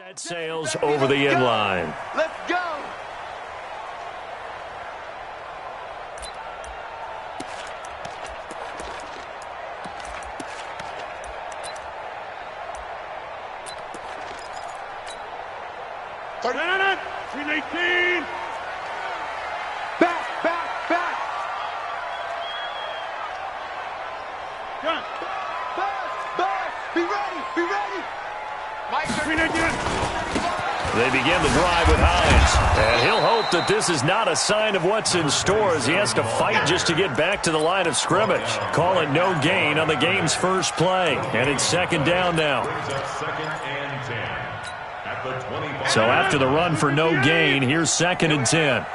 That sails over the end line. Let's go. They begin the drive with Hines, and he'll hope that this is not a sign of what's in store as he has to fight just to get back to the line of scrimmage. Call it no gain on the game's first play, and it's second down now. So after the run for no gain, here's second and 10.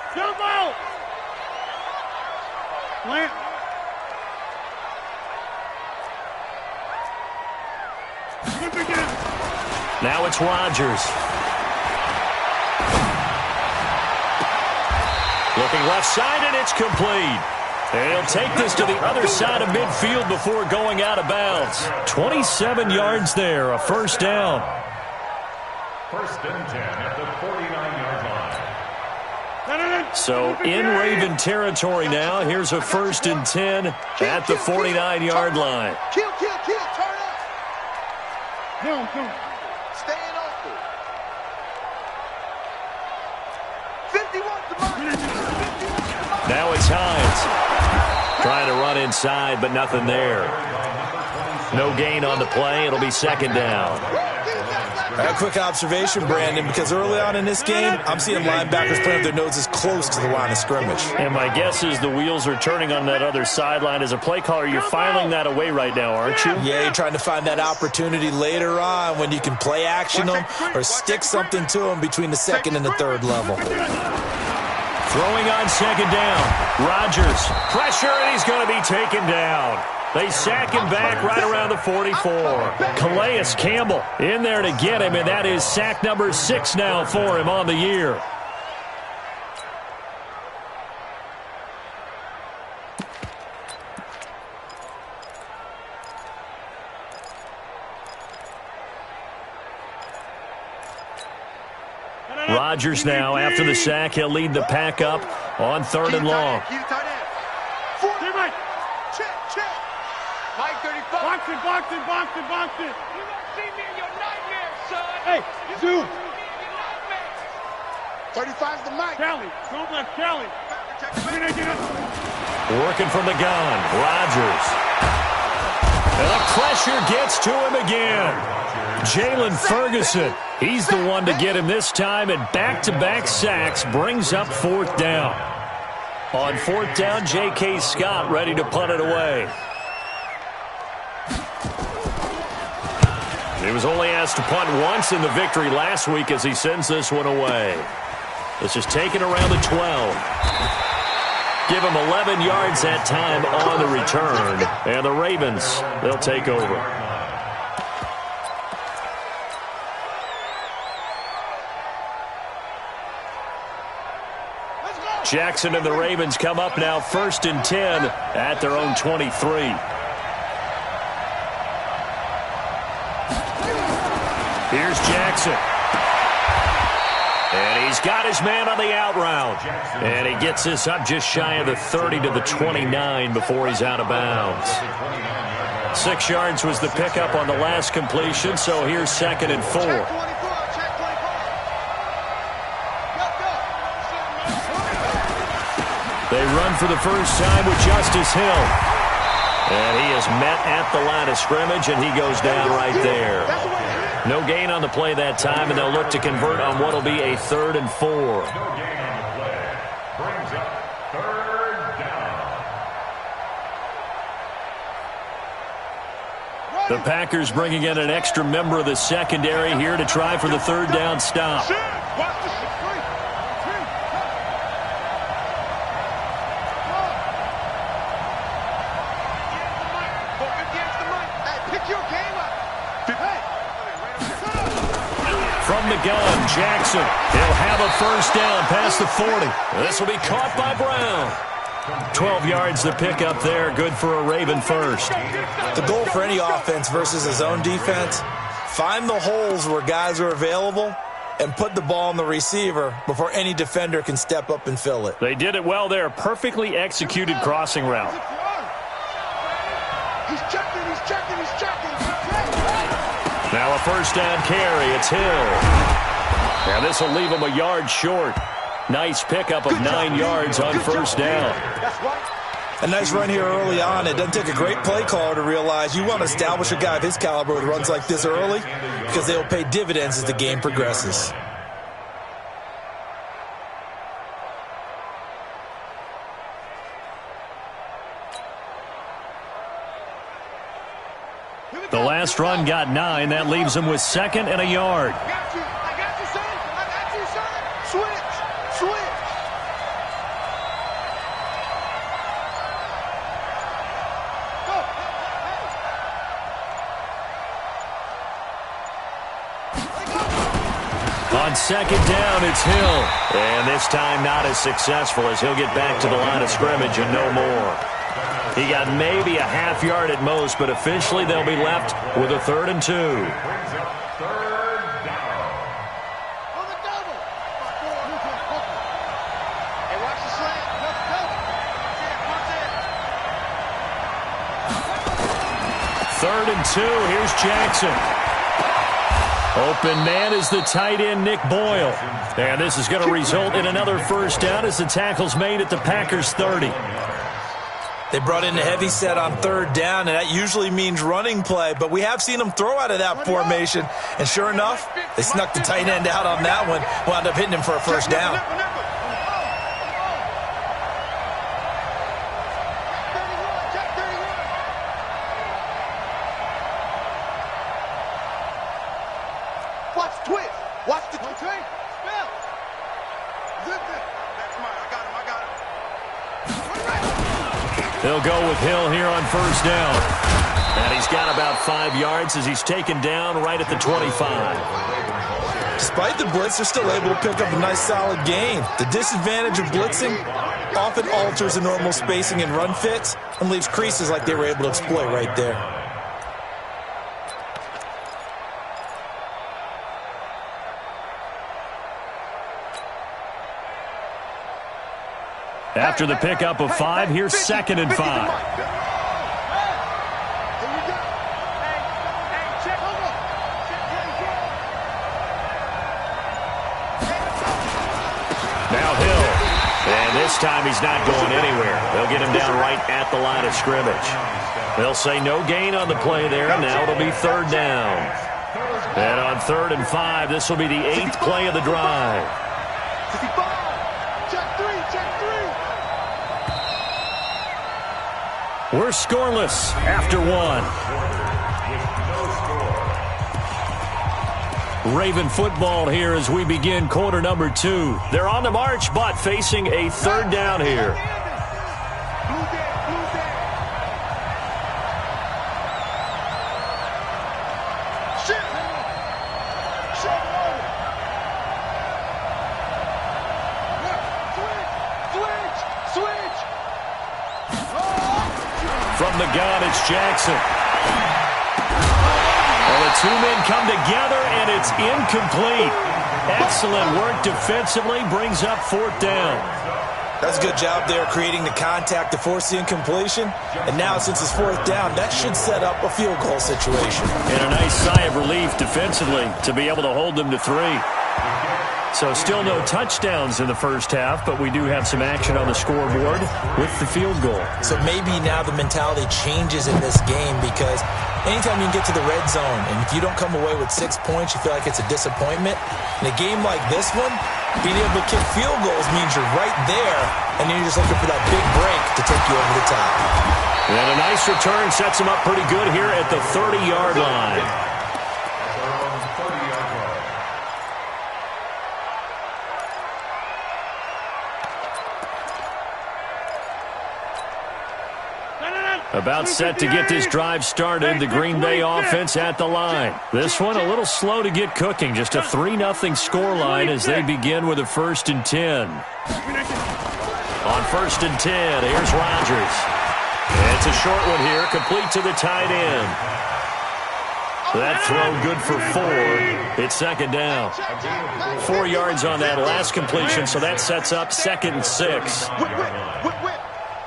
Now it's Rodgers. Looking left side, and it's complete. And he'll take this to the other side of midfield before going out of bounds. 27 yards there, a first down. First and 10 at the 49-yard line. So in Raven territory now. Here's a first and 10 at the 49-yard line. Kill, turn up. Come. Staying open. 51 to Now it's Hines. Trying to run inside, but nothing there. No gain on the play. It'll be second down. A quick observation, Brandon, because early on in this game, I'm seeing linebackers playing with their noses close to the line of scrimmage. And my guess is the wheels are turning on that other sideline. As a play caller, you're filing that away right now, aren't you? Yeah, you're trying to find that opportunity later on when you can play action them or stick something to them between the second and the third level. Throwing on second down. Rodgers. Pressure, and he's going to be taken down. They sack him back right around the 44. Calais Campbell in there to get him, and that is sack number 6 now for him on the year. Rodgers now, after the sack, he'll lead the pack up on third and long. Mike 35. Box it. You won't see me in your nightmares, son. Hey, Zoo. 35's the Mike. Kelly. Don't let Kelly. Working from the gun. Rodgers. And the pressure gets to him again. Jalen Ferguson. He's the one to get him this time, and back-to-back sacks brings up fourth down. On fourth down, J.K. Scott ready to punt it away. He was only asked to punt once in the victory last week as he sends this one away. This is taken around the 12. Give him 11 yards that time on the return. And the Ravens, they'll take over. Jackson and the Ravens come up now first and 10 at their own 23. Here's Jackson. And he's got his man on the out route. And he gets this up just shy of the 30 to the 29 before he's out of bounds. 6 yards was the pickup on the last completion, so here's second and 4. They run for the first time with Justice Hill. And he is met at the line of scrimmage, and he goes down right there. No gain on the play that time, and they'll look to convert on what will be a 3rd and 4. No gain on the play. Brings up third down. The Packers bringing in an extra member of the secondary here to try for the third down stop. From the gun, Jackson. He'll have a first down past the 40. This will be caught by Brown. 12 yards to pick up there. Good for a Raven first. The goal for any offense versus his own defense, Find the holes where guys are available and put the ball on the receiver before any defender can step up and fill it. They did it well there. Perfectly executed crossing route. He's checking, he's checking, he's checking. Now a first down carry. It's Hill. Now this will leave him a yard short. Nice pickup of 9 yards on first down. That's right. A nice run here early on. It doesn't take a great play caller to realize you want to establish a guy of his caliber with runs like this early because they will pay dividends as the game progresses. The last run got 9. That leaves him with 2nd and a yard. I got you, son. I got you, son. Switch, switch. Go. On 2nd down, it's Hill. And this time not as successful as he'll get back to the line of scrimmage and no more. He got maybe a half yard at most, but officially they'll be left with a 3rd and 2. Brings up third down. On the double. Hey, watch the slant. Third and 2. Here's Jackson. Open man is the tight end, Nick Boyle. And this is going to result in another first down as the tackle's made at the Packers' 30. They brought in a heavy set on 3rd down, and that usually means running play, but we have seen them throw out of that formation, and sure enough, they snuck the tight end out on that one, wound up hitting him for a first down. Watch the twist. Watch the twist. Spell. Zip it. That's mine. I got him. They'll go with Hill here on first down. And he's got about 5 yards as he's taken down right at the 25. Despite the blitz, they're still able to pick up a nice solid gain. The disadvantage of blitzing often alters the normal spacing and run fits and leaves creases like they were able to exploit right there. After the pickup of 5, here's 2nd and 5. Now Hill. And this time he's not going anywhere. They'll get him down right at the line of scrimmage. They'll say no gain on the play there. Now it'll be 3rd down. And on 3rd and 5, this will be the 8th play of the drive. We're scoreless after 1. Raven football here as we begin quarter number 2. They're on the march, but facing a 3rd down here. From the gun, it's Jackson. Well, the 2 men come together, and it's incomplete. Excellent work defensively, brings up 4th down. That's a good job there creating the contact to force the incompletion. And now, since it's 4th down, that should set up a field goal situation. And a nice sigh of relief defensively to be able to hold them to 3. So still no touchdowns in the first half, but we do have some action on the scoreboard with the field goal. So maybe now the mentality changes in this game because anytime you can get to the red zone, and if you don't come away with 6 points, you feel like it's a disappointment. In a game like this one, being able to kick field goals means you're right there, and you're just looking for that big break to take you over the top. And a nice return sets him up pretty good here at the 30-yard line. About set to get this drive started, the Green Bay offense at the line. This one a little slow to get cooking, just a 3-0 scoreline as they begin with a 1st and 10. On 1st and 10, here's Rodgers. And it's a short one here, complete to the tight end. That throw good for 4. It's second down. 4 yards on that last completion, so that sets up 2nd and 6. Whip.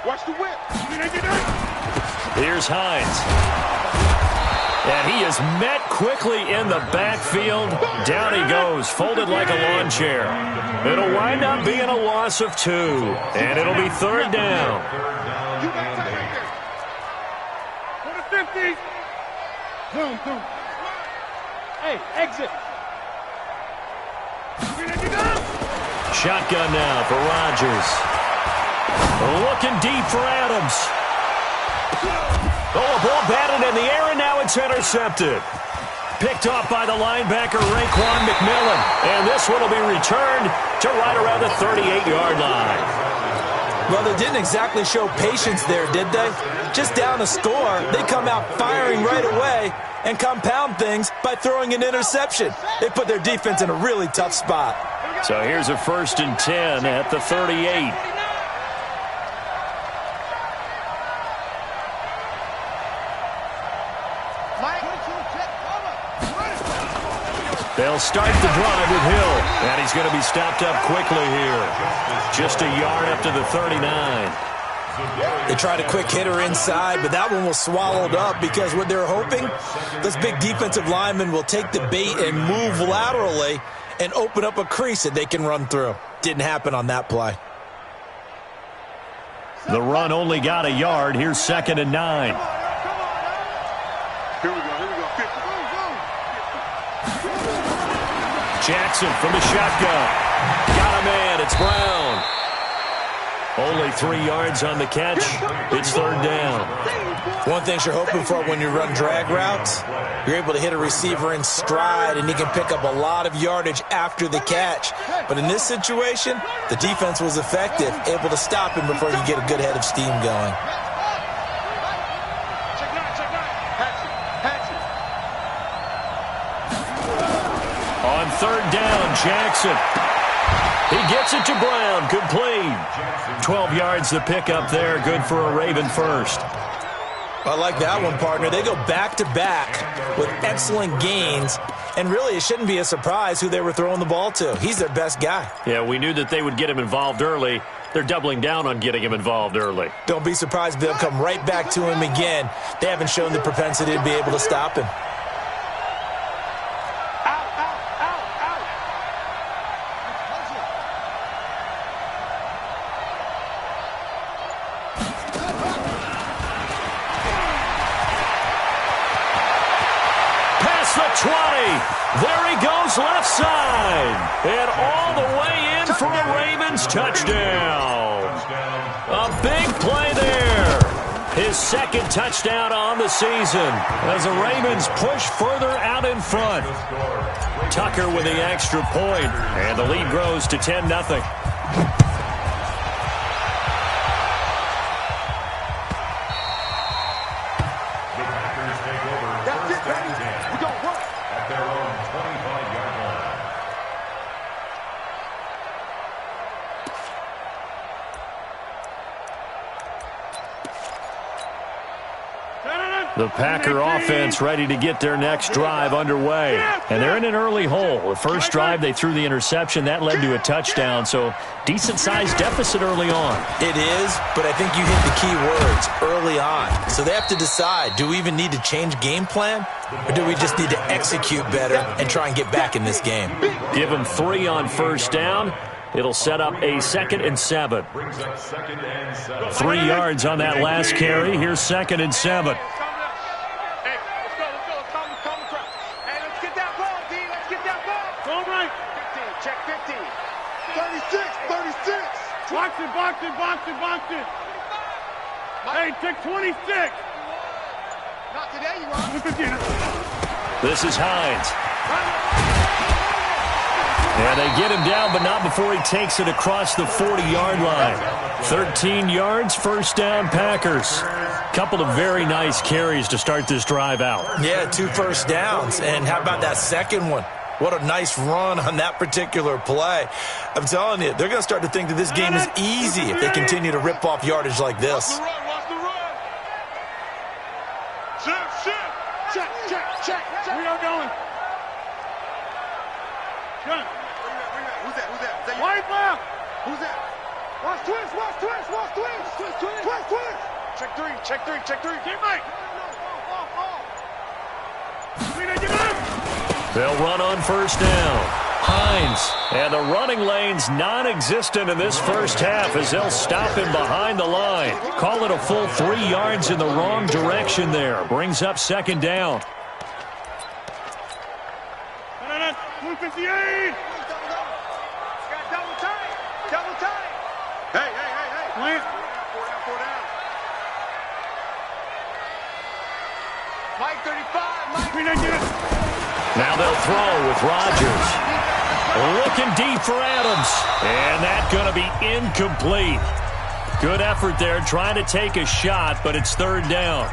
Watch the whip. Here's Hines. And he is met quickly in the backfield. Down he goes, folded like a lawn chair. It'll wind up being a loss of 2, and it'll be 3rd down. You got time right there. 50. Zoom. Hey, exit. Shotgun now for Rodgers. Looking deep for Adams. Oh, a ball batted in the air, and now it's intercepted. Picked off by the linebacker, Raekwon McMillan. And this one will be returned to right around the 38-yard line. Well, they didn't exactly show patience there, did they? Just down a score, they come out firing right away and compound things by throwing an interception. They put their defense in a really tough spot. So here's a 1st and 10 at the 38. They'll start the drive with Hill, and he's going to be stopped up quickly here. Just a yard up to the 39. They tried a quick hitter inside, but that one was swallowed up because what they're hoping, those big defensive linemen will take the bait and move laterally and open up a crease that they can run through. Didn't happen on that play. The run only got a yard. Here's 2nd and 9. Here we go. 50. Jackson from the shotgun. Got a man. It's Brown. Only 3 yards on the catch. It's 3rd down. One thing you're hoping for when you run drag routes, you're able to hit a receiver in stride, and he can pick up a lot of yardage after the catch. But in this situation, the defense was effective, able to stop him before you get a good head of steam going. On 3rd down, Jackson. He gets it to Brown. Complete. 12 yards the pick up there. Good for a Raven first. I like that one, partner. They go back-to-back with excellent gains, and really it shouldn't be a surprise who they were throwing the ball to. He's their best guy. Yeah, we knew that they would get him involved early. They're doubling down on getting him involved early. Don't be surprised if they'll come right back to him again. They haven't shown the propensity to be able to stop him. There he goes left side. And all the way in for a Ravens touchdown. A big play there. His 2nd touchdown on the season as the Ravens push further out in front. Tucker with the extra point, and the lead grows to 10-0. The Packer offense ready to get their next drive underway. And they're in an early hole. The first drive, they threw the interception. That led to a touchdown, so decent-sized deficit early on. It is, but I think you hit the key words, early on. So they have to decide, do we even need to change game plan, or do we just need to execute better and try and get back in this game? Give them 3 on 1st down. It'll set up a 2nd and 7. 3 yards on that last carry. Here's 2nd and 7. Box it. Hey, take 26. Not today, you are. This is Hines. And they get him down, but not before he takes it across the 40-yard line. 13 yards, 1st down, Packers. Couple of very nice carries to start this drive out. Yeah, 2 first downs. And how about that second one? What a nice run on that particular play. I'm telling you, they're going to start to think that this game is easy if they continue to rip off yardage like this. Check. Wide left. Who's that? Watch twist, watch twist, watch twist. Twist, twist. Twist, twist. Check three, check three, check three. Get Mike. They'll run on first down. Hines. And the running lane's non-existent in this first half as they'll stop him behind the line. Call it a full 3 yards in the wrong direction there. Brings up second down. 158. Got double tight. Double tight. Hey, hey, hey, hey. Plant. Four down. Mike 35. Mike. Now they'll throw with Rodgers. Looking deep for Adams. And that's going to be incomplete. Good effort there trying to take a shot, but it's third down.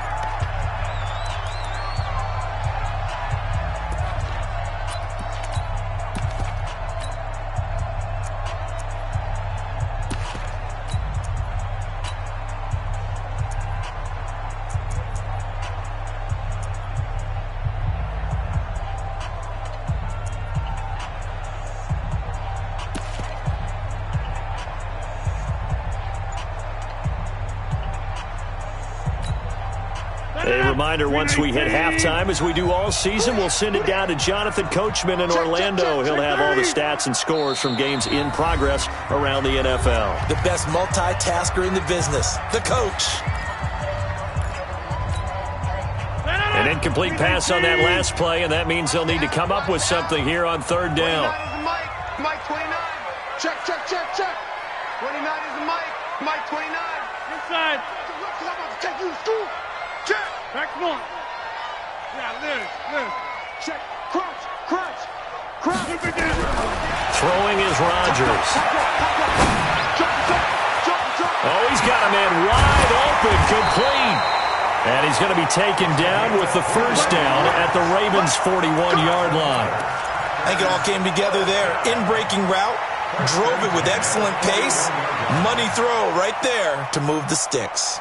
A reminder, once we hit halftime, as we do all season, we'll send it down to Jonathan Coachman in Orlando. He'll have all the stats and scores from games in progress around the NFL. The best multitasker in the business, the coach. An incomplete pass on that last play, and that means they'll need to come up with something here on third down. 29 is the Mike. Mike 29. Check, check, check, check. 29 is the Mike. Mike 29. Inside. Look, 'cause I'm about to take you to school. Check. Back one. Yeah, live. Check. Crunch, crunch, crunch. Throwing is Rodgers. Oh, he's got a man wide open, complete. And he's going to be taken down with the first down at the Ravens' 41-yard line. I think it all came together there. In-breaking route, drove it with excellent pace. Money throw right there to move the sticks.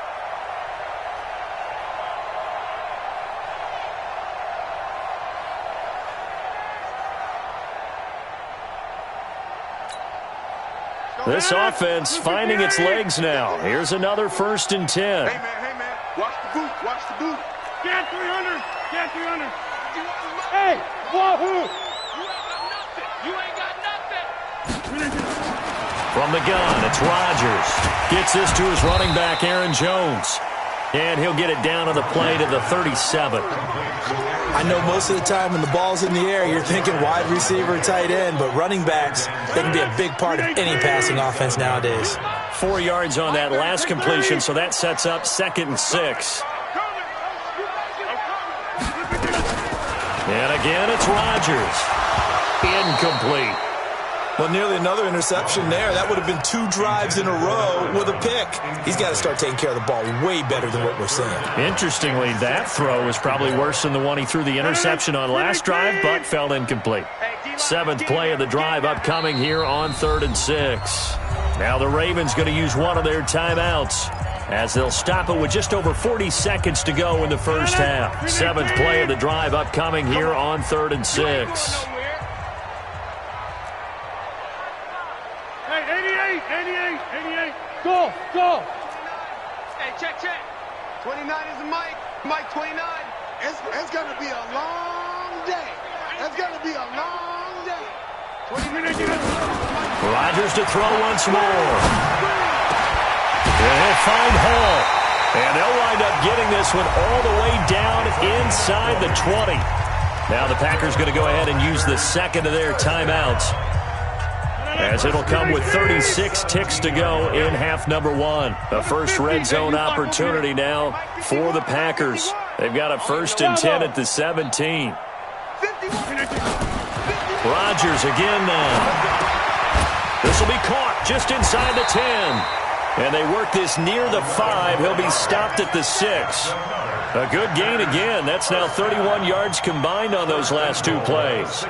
This offense finding its legs now. Here's another 1st and 10. Hey, man. Watch the boot. Watch the boot. Get 300. Get 300. Hey, wahoo. You ain't got nothing. From the gun, it's Rodgers. Gets this to his running back, Aaron Jones. And he'll get it down on the play to the 37. I know most of the time when the ball's in the air, you're thinking wide receiver, tight end, but running backs, they can be a big part of any passing offense nowadays. 4 yards on that last completion, so that sets up 2nd and 6. And again, it's Rodgers. Incomplete. Well, nearly another interception there. That would have been 2 drives in a row with a pick. He's got to start taking care of the ball way better than what we're seeing. Interestingly, that throw is probably worse than the one he threw the interception on last drive, but fell incomplete. 7th play of the drive upcoming here on 3rd and 6. Now the Ravens going to use one of their timeouts as they'll stop it with just over 40 seconds to go in the first half. 7th play of the drive upcoming here on 3rd and 6. Hey, 88. Go. Hey, check. 29 is the Mike. Mike 29. It's going to be a long day. It's going to be a long day. 20 Rodgers to throw once more. And he'll find Hall. And they'll wind up getting this one all the way down inside the 20. Now the Packers going to go ahead and use the second of their timeouts, as it'll come with 36 ticks to go in half number 1. The first red zone opportunity now for the Packers. They've got a 1st and 10 at the 17. Rodgers again now. This will be caught just inside the 10. And they work this near the 5. He'll be stopped at the 6. A good gain again. That's now 31 yards combined on those last 2 plays.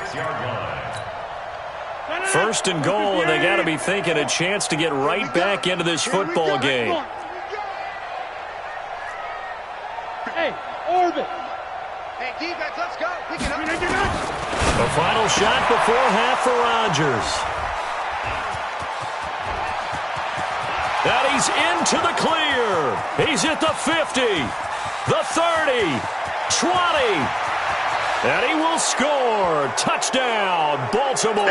1st and goal, and they got to be thinking a chance to get right back into this football game. Hey, orbit. Hey, defense, let's go. We can The final shot before half for Rodgers. And he's into the clear. He's at the 50, the 30, 20. And he will score. Touchdown, Baltimore.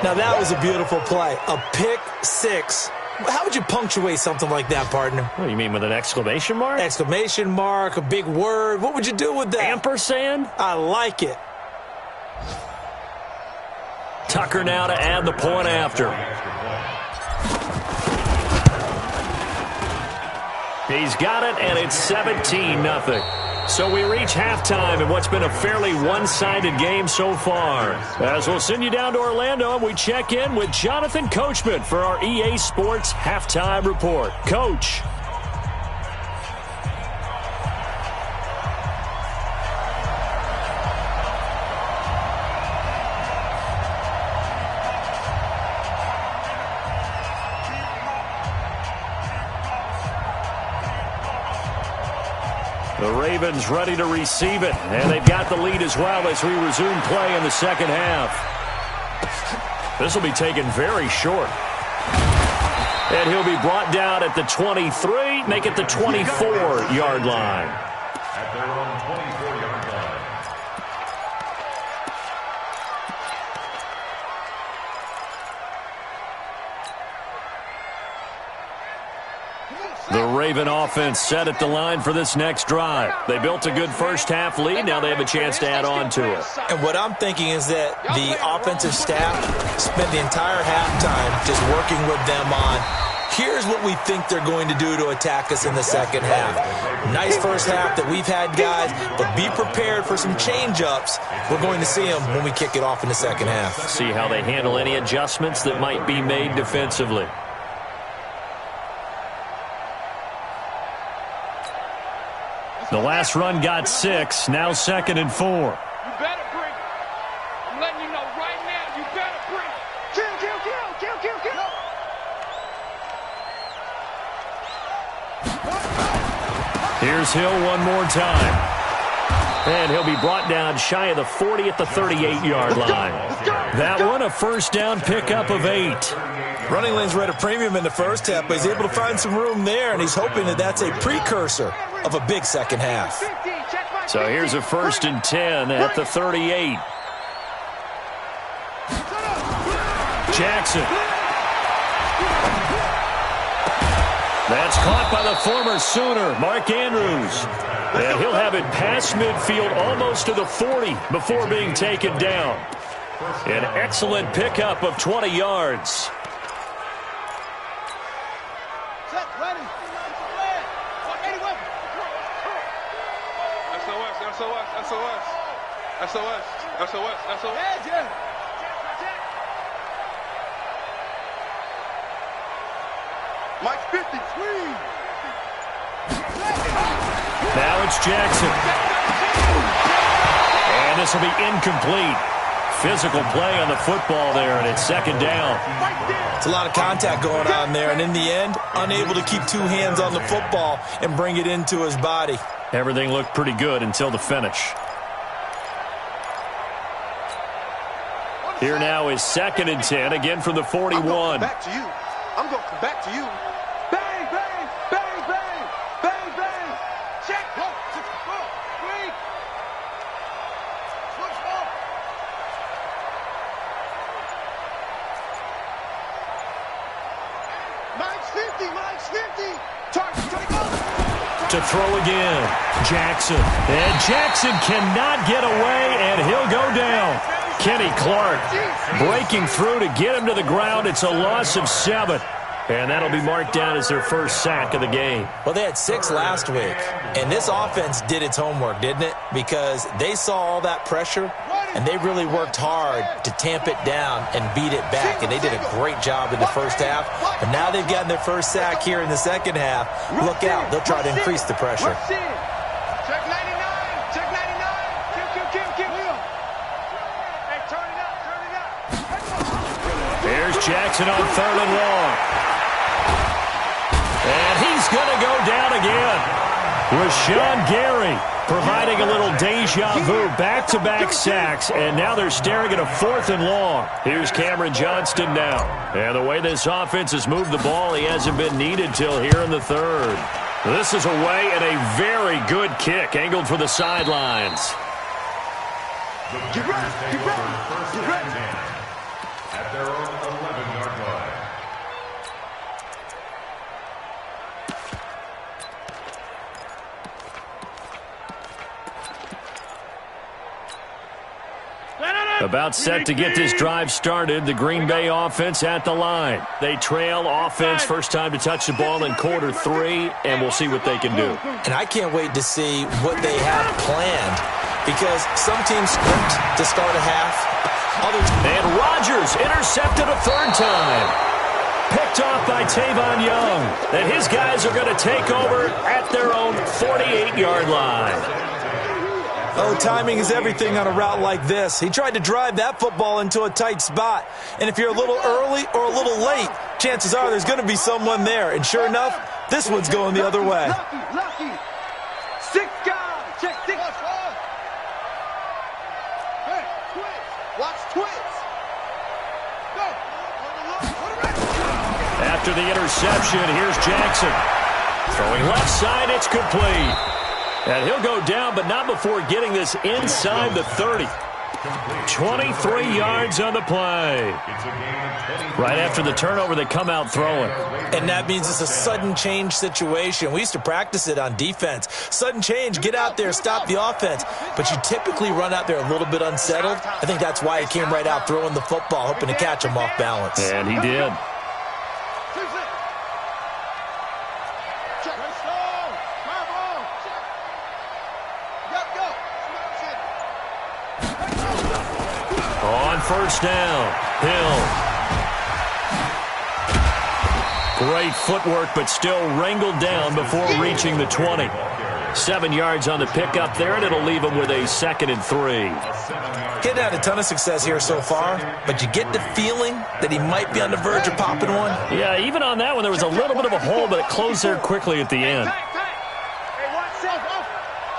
Now, that was a beautiful play. A pick six. How would you punctuate something like that, partner? What do you mean, with an exclamation mark? Exclamation mark, a big word. What would you do with that? Ampersand? I like it. Tucker now to add the point after. He's got it, and it's 17-0. So we reach halftime in what's been a fairly one-sided game so far. As we'll send you down to Orlando, and we check in with Jonathan Coachman for our EA Sports Halftime Report. Coach. The Ravens ready to receive it, and they've got the lead as well as we resume play in the second half. This will be taken very short. And he'll be brought down at the 23, make it the 24-yard line. At their own 24-yard line. The Raven offense set at the line for this next drive. They built a good first-half lead. Now they have a chance to add on to it. And what I'm thinking is that the offensive staff spent the entire halftime just working with them on, here's what we think they're going to do to attack us in the second half. Nice first half that we've had, guys, but be prepared for some change-ups. We're going to see them when we kick it off in the second half. See how they handle any adjustments that might be made defensively. The last run got 6, now 2nd and 4. You better bring it. I'm letting you know right now, you better bring it. Kill, kill, kill, kill, kill, kill. Here's Hill one more time. And he'll be brought down shy of the 40 at the 38-yard line. That one, a first down pickup of 8. Running lanes were at a premium in the first half, but he's able to find some room there, and he's hoping that that's a precursor of a big second half. So here's a 1st and 10 at the 38. Jackson. That's caught by the former Sooner, Mark Andrews. And he'll have it past midfield almost to the 40 before being taken down. An excellent pickup of 20 yards. SOS. Mike 50, screen. Now it's Jackson. And this will be incomplete. Physical play on the football there, and it's 2nd down. It's a lot of contact going on there, and in the end, unable to keep 2 hands on the football and bring it into his body. Everything looked pretty good until the finish. Here now is 2nd and 10, again from the 41. I'm going to come back to you. I'm going to come back to you. Bang, bang, bang, bang, bang, bang. Check. Go, break. Switch ball. Mike's 50, Mike's 50. Target, go. To throw again, Jackson. And Jackson cannot get away, and he'll go down. Kenny Clark breaking through to get him to the ground. It's a loss of 7. And that'll be marked down as their first sack of the game. Well, they had 6 last week, and this offense did its homework, didn't it? Because they saw all that pressure, and they really worked hard to tamp it down and beat it back, and they did a great job in the first half. But now they've gotten their first sack here in the second half. Look out. They'll try to increase the pressure. Check 99. Check 99. Kill. Hey, turn it up. Here's Jackson on 3rd and long. And he's going to go down again. Rashawn Gary providing a little deja vu, back-to-back sacks, and now they're staring at a 4th and long. Here's Cameron Johnston now. And the way this offense has moved the ball, he hasn't been needed till here in the 3rd. This is away and a very good kick, angled for the sidelines. Get ready, get ready, get ready. At their own 11-yard line. About set to get this drive started, the Green Bay offense at the line. They trail offense, first time to touch the ball in quarter 3, and we'll see what they can do. And I can't wait to see what they have planned, because some teams script to start a half. Others. And Rodgers intercepted a 3rd time. Picked off by Tavon Young. And his guys are going to take over at their own 48-yard line. Oh, timing is everything on a route like this. He tried to drive that football into a tight spot. And if you're a little early or a little late, chances are there's going to be someone there. And sure enough, this one's going the other way. Lucky. 6 guys. Check 6. Hey, twins. Watch twins. Go. After the interception, here's Jackson. Throwing left side, it's complete. And he'll go down, but not before getting this inside the 30. 23 yards on the play. Right after the turnover, they come out throwing. And that means it's a sudden change situation. We used to practice it on defense. Sudden change, get out there, stop the offense. But you typically run out there a little bit unsettled. I think that's why he came right out throwing the football, hoping to catch him off balance. And he did. First down, Hill. Great footwork, but still wrangled down before reaching the 20. 7 yards on the pickup there, and it'll leave him with a 2nd and 3. Getting had a ton of success here so far, but you get the feeling that he might be on the verge of popping one. Yeah, even on that one, there was a little bit of a hole, but it closed there quickly at the end. Hey, watch self.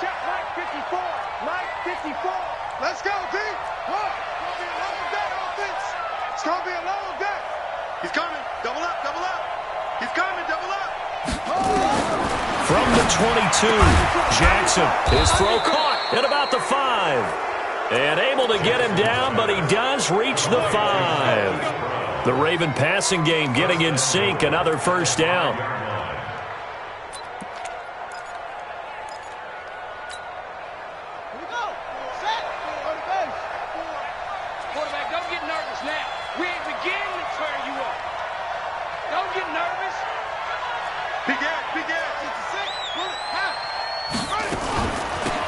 Check Mike 54. Mike 54. Let's go, B. It's going to be a long day. He's coming. Double up, double up. He's coming, double up. From the 22, Jackson. His throw caught at about the 5. And able to get him down, but he does reach the 5. The Raven passing game getting in sync. Another first down.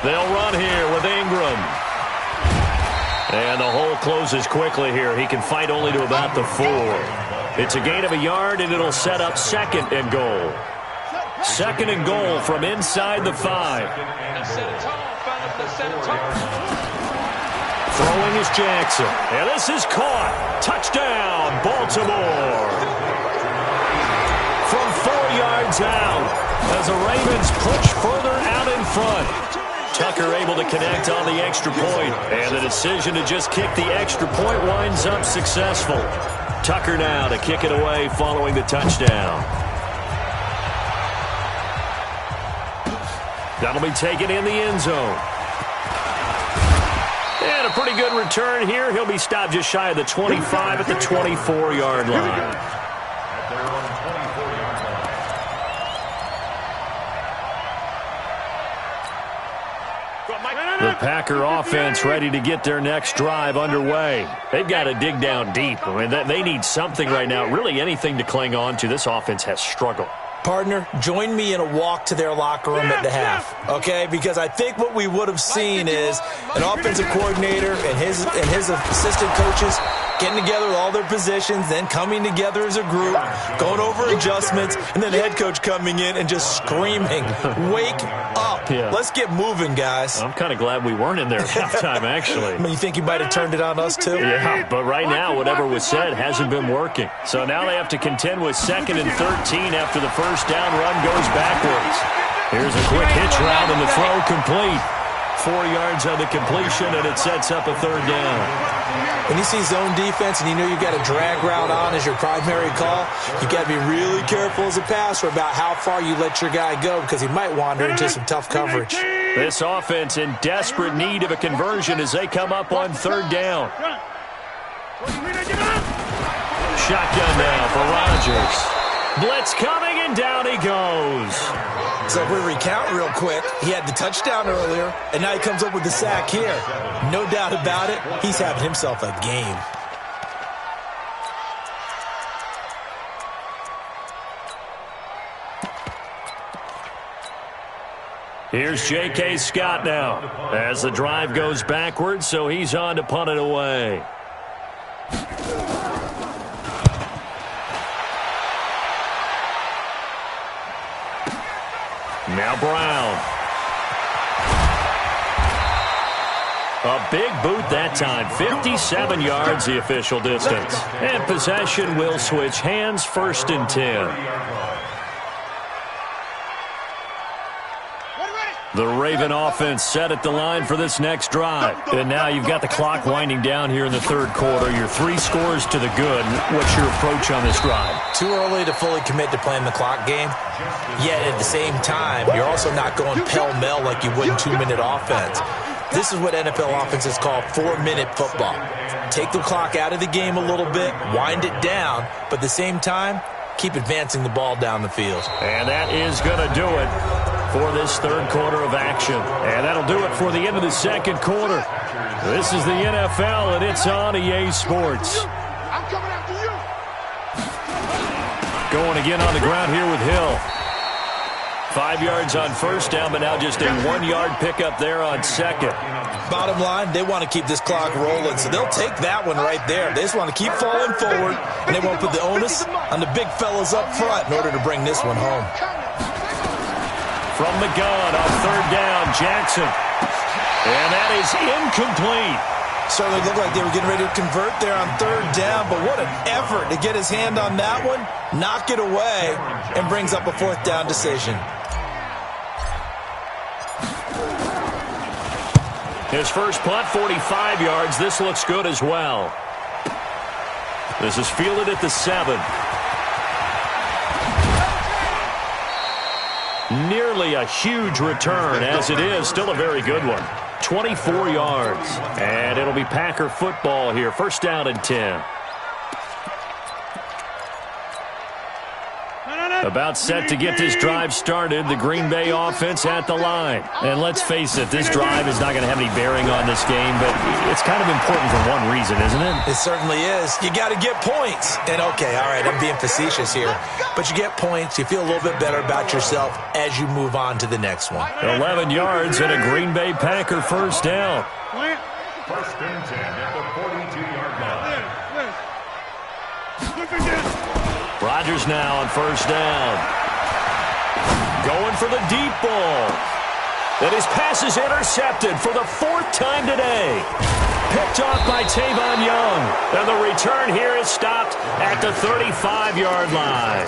They'll run here with Ingram. And the hole closes quickly here. He can fight only to about the 4. It's a gain of a yard, and it'll set up 2nd and goal. 2nd and goal from inside the 5. Throwing is Jackson. And this is caught. Touchdown, Baltimore. From 4 yards out as the Ravens push further out in front. Tucker able to connect on the extra point, and the decision to just kick the extra point winds up successful. Tucker now to kick it away following the touchdown. That'll be taken in the end zone. And a pretty good return here. He'll be stopped just shy of the 25 at the 24-yard line. The Packer offense ready to get their next drive underway. They've got to dig down deep. I mean, they need something right now, really anything to cling on to. This offense has struggled. Partner, join me in a walk to their locker room at the half, okay? Because I think what we would have seen is an offensive coordinator and his assistant coaches getting together with all their positions, then coming together as a group, going over adjustments, and then the head coach coming in and just screaming, wake up. Yeah. Let's get moving, guys. I'm kind of glad we weren't in there at halftime, actually. I mean, you think he might have turned it on us, too? Yeah, but right now, whatever was said hasn't been working. So now they have to contend with 2nd and 13 after the first down run goes backwards. Here's a quick hitch route and the throw complete. 4 yards on the completion, and it sets up a third down. When you see zone defense and you know you've got a drag route on as your primary call, you got to be really careful as a passer about how far you let your guy go because he might wander into some tough coverage. This offense in desperate need of a conversion as they come up on third down. Shotgun now for Rodgers. Blitz coming, and down he goes. So if we recount real quick, he had the touchdown earlier, and now he comes up with the sack here. No doubt about it, he's having himself a game. Here's J.K. Scott now as the drive goes backwards, so he's on to punt it away. Now Brown. A big boot that time. 57 yards the official distance. And possession will switch hands, 1st and 10. The Raven offense set at the line for this next drive. And now you've got the clock winding down here in the third quarter. You're 3 scores to the good. What's your approach on this drive? Too early to fully commit to playing the clock game. Yet at the same time, you're also not going pell-mell like you would in 2-minute offense. This is what NFL offenses call 4-minute football. Take the clock out of the game a little bit, wind it down, but at the same time, keep advancing the ball down the field. And that is going to do it for this third quarter of action. And that'll do it for the end of the second quarter. This is the NFL, and it's on EA Sports. I'm coming after you. Going again on the ground here with Hill. 5 yards on first down, but now just a 1-yard pickup there on second. Bottom line, they want to keep this clock rolling, so they'll take that one right there. They just want to keep falling forward, and they won't put the onus on the big fellas up front in order to bring this one home. From the gun on third down, Jackson. And that is incomplete. Certainly looked like they were getting ready to convert there on third down, but what an effort to get his hand on that one, knock it away, and brings up a 4th down decision. His first punt, 45 yards. This looks good as well. This is fielded at the 7. Nearly a huge return, as it is. Still a very good one. 24 yards. And it'll be Packer football here. 1st down and 10. About set to get this drive started, the Green Bay offense at the line. And let's face it, this drive is not going to have any bearing on this game, but it's kind of important for one reason, isn't it? It certainly is. You got to get points. And okay, all right, I'm being facetious here, but you get points, you feel a little bit better about yourself as you move on to the next one. 11 yards and a Green Bay Packer 1st down. 1st and 10 at the 42-yard line. Rodgers now on 1st down. Going for the deep ball. And his pass is intercepted for the 4th time today. Picked off by Tavon Young. And the return here is stopped at the 35-yard line.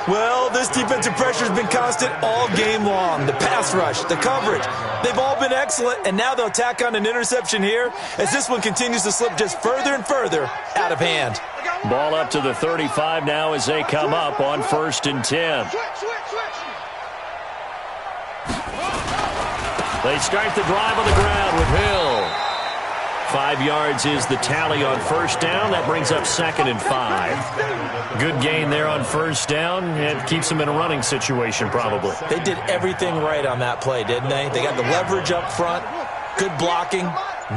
Well, this defensive pressure has been constant all game long. The pass rush, the coverage, they've all been excellent, and now they'll tack on an interception here as this one continues to slip just further and further out of hand. Ball up to the 35 now as they come up on 1st and 10. They start the drive on the ground with Hill. 5 yards is the tally on 1st down. That brings up 2nd and 5. Good gain there on 1st down. It keeps them in a running situation probably. They did everything right on that play, didn't they? They got the leverage up front, good blocking,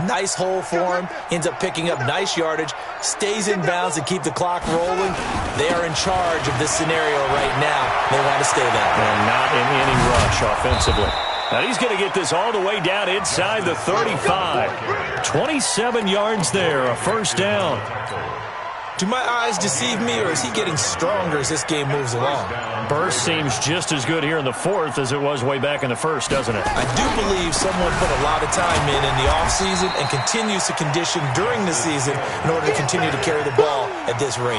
nice hole for him, ends up picking up nice yardage, stays in bounds to keep the clock rolling. They are in charge of this scenario right now. They want to stay that way. And not in any rush offensively. Now he's going to get this all the way down inside the 35. 27 yards there, a 1st down. Do my eyes deceive me, or is he getting stronger as this game moves along? Burst seems just as good here in the fourth as it was way back in the first, doesn't it? I do believe someone put a lot of time in the offseason and continues to condition during the season in order to continue to carry the ball at this rate.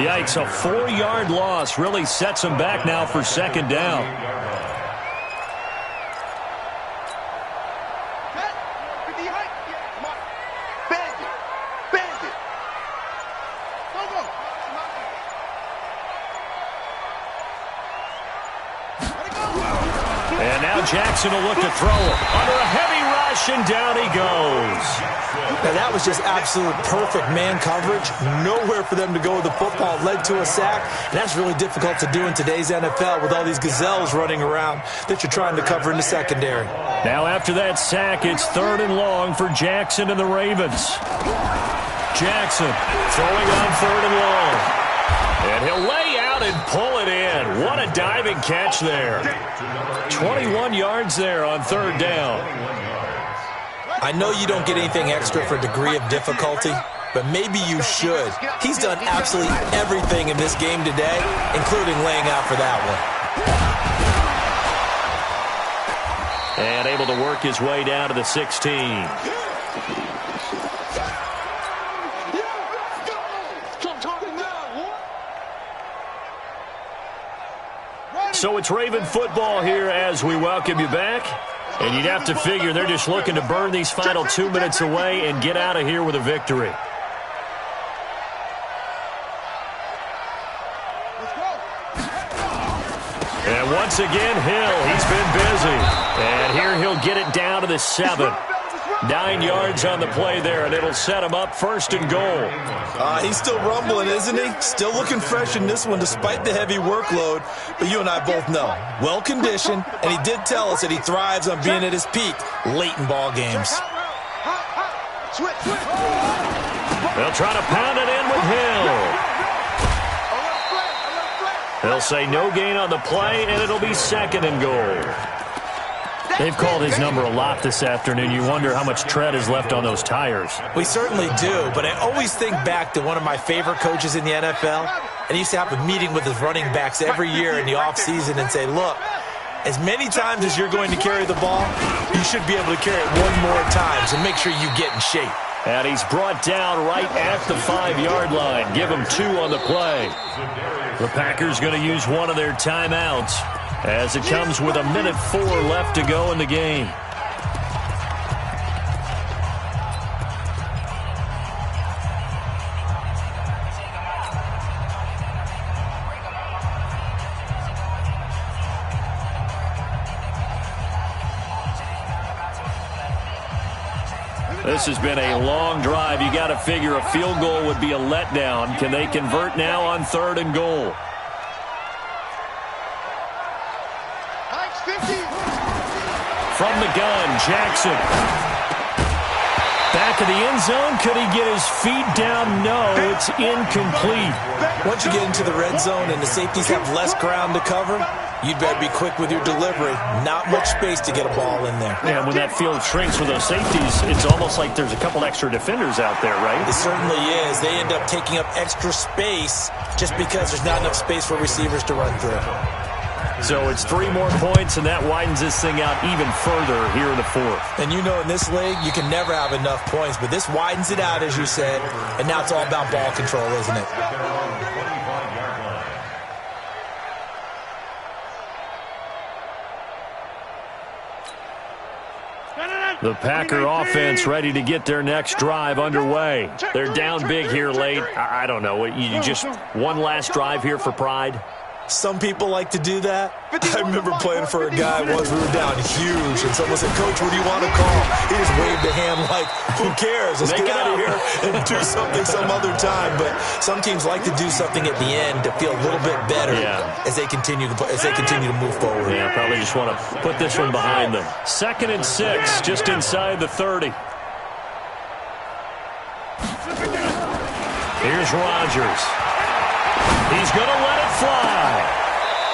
Yikes, a 4-yard loss really sets him back now for second down. And now Jackson will look to throw him. Under a heavy rush, and down he goes. Now that was just absolute perfect man coverage. Nowhere for them to go with the football. Led to a sack. And that's really difficult to do in today's NFL with all these gazelles running around that you're trying to cover in the secondary. Now after that sack, it's 3rd and long for Jackson and the Ravens. Jackson throwing on 3rd and long. And he'll lay out and pull it in. What a diving catch there. 21 yards there on 3rd down. I know you don't get anything extra for degree of difficulty, but maybe you should. He's done absolutely everything in this game today, including laying out for that one. And able to work his way down to the 16. So it's Raven football here as we welcome you back. And you'd have to figure they're just looking to burn these final 2 minutes away and get out of here with a victory. And once again, Hill, he's been busy. And here he'll get it down to the 7. 9 yards on the play there, and it'll set him up 1st and goal. He's still rumbling, isn't he? Still looking fresh in this one despite the heavy workload. But you and I both know, well-conditioned, and he did tell us that he thrives on being at his peak late in ball games. They'll try to pound it in with Hill. They'll say no gain on the play, and it'll be 2nd and goal. They've called his number a lot this afternoon. You wonder how much tread is left on those tires. We certainly do, but I always think back to one of my favorite coaches in the NFL, and he used to have a meeting with his running backs every year in the offseason and say, look, as many times as you're going to carry the ball, you should be able to carry it one more time, so make sure you get in shape. And he's brought down right at the 5-yard line. Give him 2 on the play. The Packers going to use one of their timeouts as it comes with 1:04 left to go in the game. This has been a long drive. You got to figure a field goal would be a letdown. Can they convert now on 3rd and goal? From the gun, Jackson. Back of the end zone. Could he get his feet down? No, it's incomplete. Once you get into the red zone and the safeties have less ground to cover, you'd better be quick with your delivery. Not much space to get a ball in there. Yeah, when that field shrinks with those safeties, it's almost like there's a couple extra defenders out there, right? It certainly is. They end up taking up extra space just because there's not enough space for receivers to run through. So it's 3 more points, and that widens this thing out even further here in the 4th. And you know in this league, you can never have enough points, but this widens it out, as you said, and now it's all about ball control, isn't it? The Packer offense ready to get their next drive underway. They're down big here late. I don't know. You just one last drive here for pride? Some people like to do that. I remember playing for a guy once. We were down huge, and someone said, Coach, what do you want to call? He just waved a hand like, who cares? Let's get out of here and do something some other time. But some teams like to do something at the end to feel a little bit better as they continue to move forward. Yeah, probably just want to put this one behind them. 2nd and 6, just inside the 30. Here's Rodgers. He's going to let it fly.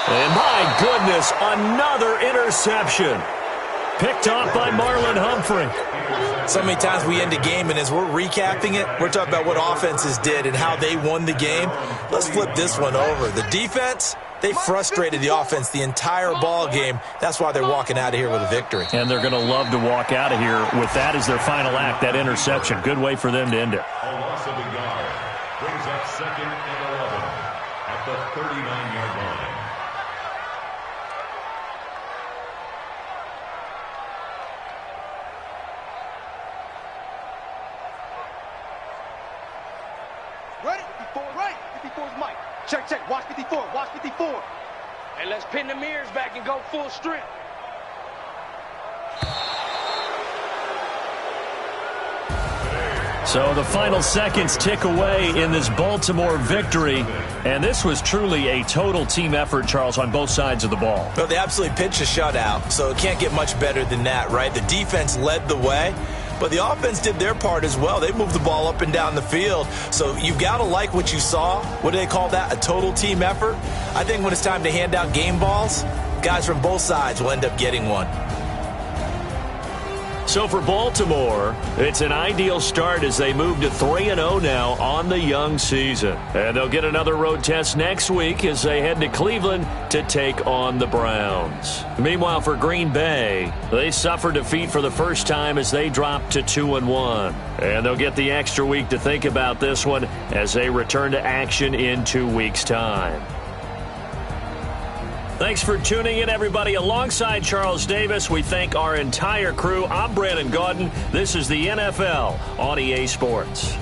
And my goodness, another interception. Picked off by Marlon Humphrey. So many times we end a game, and as we're recapping it, we're talking about what offenses did and how they won the game. Let's flip this one over. The defense, they frustrated the offense the entire ball game. That's why they're walking out of here with a victory. And they're going to love to walk out of here with that as their final act, that interception. Good way for them to end it. A loss of a yard brings up 2nd and 11 at the 39-yard line. Ready? 54, right. 54's Mike. Check, check. Watch 54. Watch 54. And let's pin the mirrors back and go full strength. So the final seconds tick away in this Baltimore victory. And this was truly a total team effort, Charles, on both sides of the ball. Well, they absolutely pitched a shutout, so it can't get much better than that, right? The defense led the way, but the offense did their part as well. They moved the ball up and down the field. So you've got to like what you saw. What do they call that? A total team effort? I think when it's time to hand out game balls, guys from both sides will end up getting one. So for Baltimore, it's an ideal start as they move to 3-0 now on the young season. And they'll get another road test next week as they head to Cleveland to take on the Browns. Meanwhile, for Green Bay, they suffered defeat for the first time as they dropped to 2-1. And they'll get the extra week to think about this one as they return to action in 2 weeks' time. Thanks for tuning in, everybody. Alongside Charles Davis, we thank our entire crew. I'm Brandon Gaudin. This is the NFL on EA Sports.